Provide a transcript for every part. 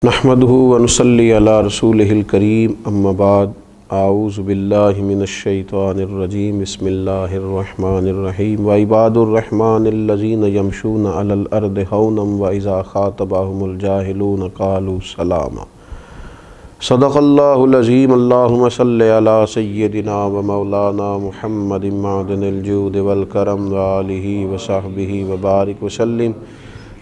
نحمدہ ونصلی علی رسولہ الکریم اما بعد اعوذ باللہ من الشیطان الرجیم بسم اللہ الرحمن الرحیم وعباد الرحمن الذین یمشون علی الارض ہونا واذا خاطبهم الجاہلون قالوا سلاما صدق اللہ العظیم اللہم صلی علی سیدنا و مولانا محمد معدن الجود والکرم وآلہ وصحبہ وبارک وسلم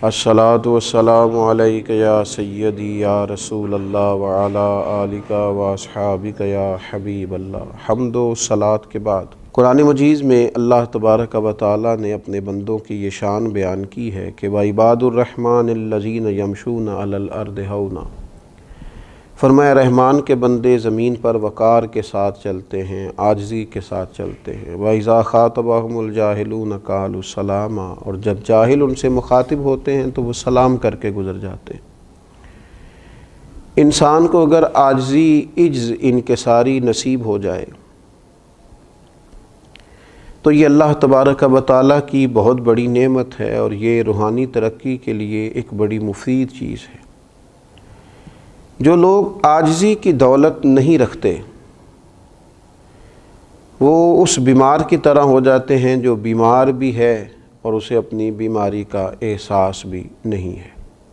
الصلاۃ والسلام علیک یا سیدی یا رسول اللہ وعلی آلک واصحابک یا حبیب اللہ۔ حمد و صلاۃ کے بعد قرآن مجید میں اللہ تبارک و تعالی نے اپنے بندوں کی یہ شان بیان کی ہے کہ وَعِبَادُ الرَّحْمَٰنِ الَّذِينَ يَمْشُونَ عَلَى الْأَرْضِ هَوْنًا، فرمایا رحمان کے بندے زمین پر وقار کے ساتھ چلتے ہیں، عاجزی کے ساتھ چلتے ہیں۔ وَإِذَا خَاطَبَهُمُ الْجَاهِلُونَ قَالُوا سَلَامًا، اور جب جاہل ان سے مخاطب ہوتے ہیں تو وہ سلام کر کے گزر جاتے ہیں۔ انسان کو اگر عاجزی، عجز، انکساری نصیب ہو جائے تو یہ اللہ تبارک و تعالیٰ کی بہت بڑی نعمت ہے، اور یہ روحانی ترقی کے لیے ایک بڑی مفید چیز ہے۔ جو لوگ عاجزی کی دولت نہیں رکھتے وہ اس بیمار کی طرح ہو جاتے ہیں جو بیمار بھی ہے اور اسے اپنی بیماری کا احساس بھی نہیں ہے۔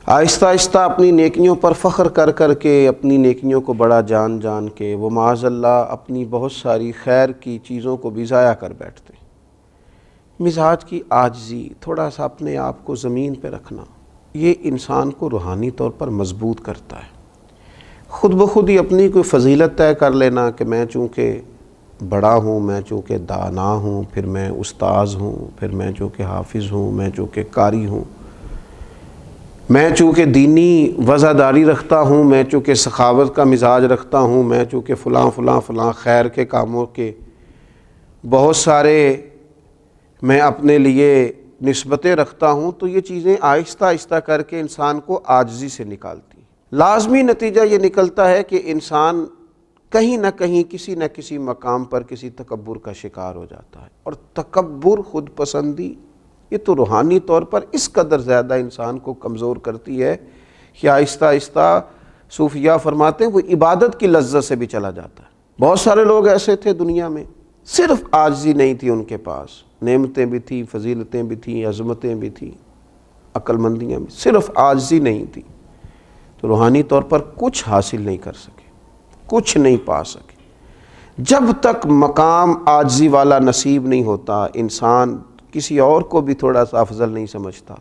آہستہ آہستہ اپنی نیکیوں پر فخر کر کر کے، اپنی نیکیوں کو بڑا جان جان کے وہ معاذ اللہ اپنی بہت ساری خیر کی چیزوں کو بھی ضائع کر بیٹھتے ہیں۔ مزاج کی عاجزی، تھوڑا سا اپنے آپ کو زمین پہ رکھنا، یہ انسان کو روحانی طور پر مضبوط کرتا ہے۔ خود بخود ہی اپنی کوئی فضیلت طے کر لینا کہ میں چونکہ بڑا ہوں، میں چونکہ دانا ہوں، پھر میں استاذ ہوں، پھر میں چونکہ حافظ ہوں، میں چونکہ قاری ہوں، میں چونکہ دینی وزاداری رکھتا ہوں، میں چونکہ سخاوت کا مزاج رکھتا ہوں، میں چونکہ فلاں فلاں فلاں خیر کے کاموں کے بہت سارے میں اپنے لیے نسبتیں رکھتا ہوں، تو یہ چیزیں آہستہ آہستہ کر کے انسان کو عاجزی سے نکالتی ہیں۔ لازمی نتیجہ یہ نکلتا ہے کہ انسان کہیں نہ کہیں کسی نہ کسی مقام پر کسی تکبر کا شکار ہو جاتا ہے، اور تکبر، خود پسندی، یہ تو روحانی طور پر اس قدر زیادہ انسان کو کمزور کرتی ہے کہ آہستہ آہستہ صوفیاء فرماتے ہیں وہ عبادت کی لذت سے بھی چلا جاتا ہے۔ بہت سارے لوگ ایسے تھے دنیا میں، صرف عاجزی نہیں تھی ان کے پاس، نعمتیں بھی تھیں، فضیلتیں بھی تھیں، عظمتیں بھی تھیں، عقل مندیاں بھی، صرف عاجزی نہیں تھی، تو روحانی طور پر کچھ حاصل نہیں کر سکے، کچھ نہیں پا سکے۔ جب تک مقام عاجزی والا نصیب نہیں ہوتا، انسان کسی اور کو بھی تھوڑا سا افضل نہیں سمجھتا،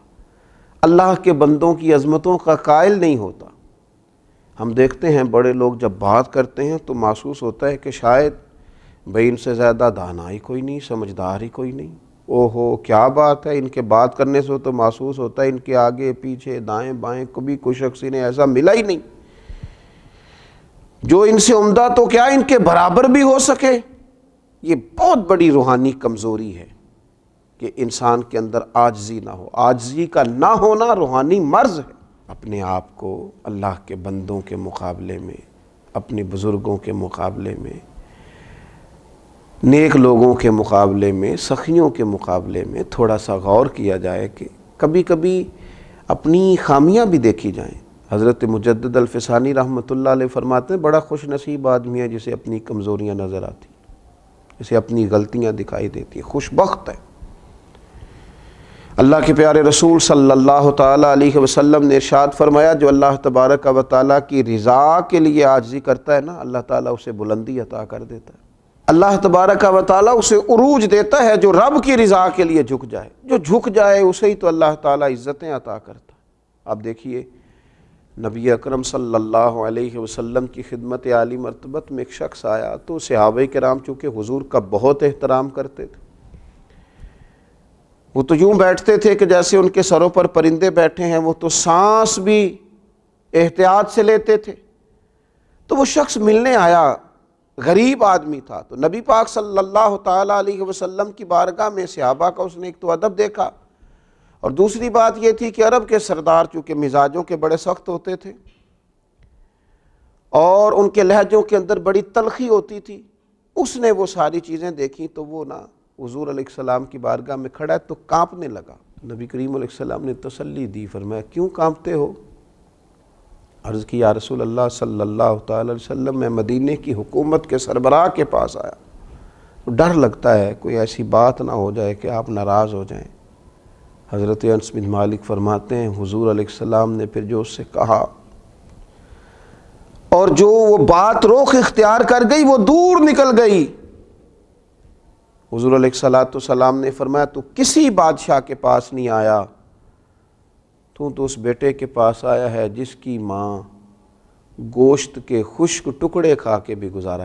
اللہ کے بندوں کی عظمتوں کا قائل نہیں ہوتا۔ ہم دیکھتے ہیں بڑے لوگ جب بات کرتے ہیں تو محسوس ہوتا ہے کہ شاید بھئی ان سے زیادہ دانا ہی کوئی نہیں، سمجھدار ہی کوئی نہیں۔ اوہو کیا بات ہے، ان کے بات کرنے سے تو محسوس ہوتا ہے ان کے آگے پیچھے دائیں بائیں کبھی کوئی شخص انہیں ایسا ملا ہی نہیں جو ان سے عمدہ تو کیا ان کے برابر بھی ہو سکے۔ یہ بہت بڑی روحانی کمزوری ہے کہ انسان کے اندر عاجزی نہ ہو۔ عاجزی کا نہ ہونا روحانی مرض ہے۔ اپنے آپ کو اللہ کے بندوں کے مقابلے میں، اپنے بزرگوں کے مقابلے میں، نیک لوگوں کے مقابلے میں، سخیوں کے مقابلے میں تھوڑا سا غور کیا جائے کہ کبھی کبھی اپنی خامیاں بھی دیکھی جائیں۔ حضرت مجدد الفسانی رحمۃ اللہ علیہ فرماتے ہیں بڑا خوش نصیب آدمی ہے جسے اپنی کمزوریاں نظر آتی، جسے اپنی غلطیاں دکھائی دیتی ہیں، خوش بخت ہے۔ اللہ کے پیارے رسول صلی اللہ تعالیٰ علیہ وسلم نے ارشاد فرمایا جو اللہ تبارک و تعالیٰ کی رضا کے لیے عاجزی کرتا ہے نا، اللہ تعالیٰ اسے بلندی عطا کر دیتا ہے۔ اللہ تبارک و تعالیٰ اسے عروج دیتا ہے جو رب کی رضا کے لیے جھک جائے۔ جو جھک جائے اسے ہی تو اللہ تعالیٰ عزتیں عطا کرتا ہے۔ اب دیکھیے نبی اکرم صلی اللہ علیہ وسلم کی خدمت عالی مرتبت میں ایک شخص آیا تو صحابہ کرام چونکہ حضور کا بہت احترام کرتے تھے، وہ تو یوں بیٹھتے تھے کہ جیسے ان کے سروں پر پرندے بیٹھے ہیں، وہ تو سانس بھی احتیاط سے لیتے تھے۔ تو وہ شخص ملنے آیا، غریب آدمی تھا، تو نبی پاک صلی اللہ تعالیٰ علیہ وسلم کی بارگاہ میں صحابہ کا اس نے ایک تو ادب دیکھا، اور دوسری بات یہ تھی کہ عرب کے سردار چونکہ مزاجوں کے بڑے سخت ہوتے تھے اور ان کے لہجوں کے اندر بڑی تلخی ہوتی تھی، اس نے وہ ساری چیزیں دیکھیں تو وہ حضور علیہ السلام کی بارگاہ میں کھڑا ہے تو کانپنے لگا۔ نبی کریم علیہ السلام نے تسلی دی، فرمایا کیوں کانپتے ہو؟ عرض کی یا رسول اللہ صلی اللہ تعالی علیہ وسلم میں مدینے کی حکومت کے سربراہ کے پاس آیا، ڈر لگتا ہے کوئی ایسی بات نہ ہو جائے کہ آپ ناراض ہو جائیں۔ حضرت انس بن مالک فرماتے ہیں حضور علیہ السلام نے پھر جو اس سے کہا اور جو وہ بات رخ اختیار کر گئی وہ دور نکل گئی۔ حضور علیہ السلام نے فرمایا تو کسی بادشاہ کے پاس نہیں آیا، تو اس بیٹے کے پاس آیا ہے جس کی ماں گوشت کے خشک ٹکڑے کھا کے بھی گزارا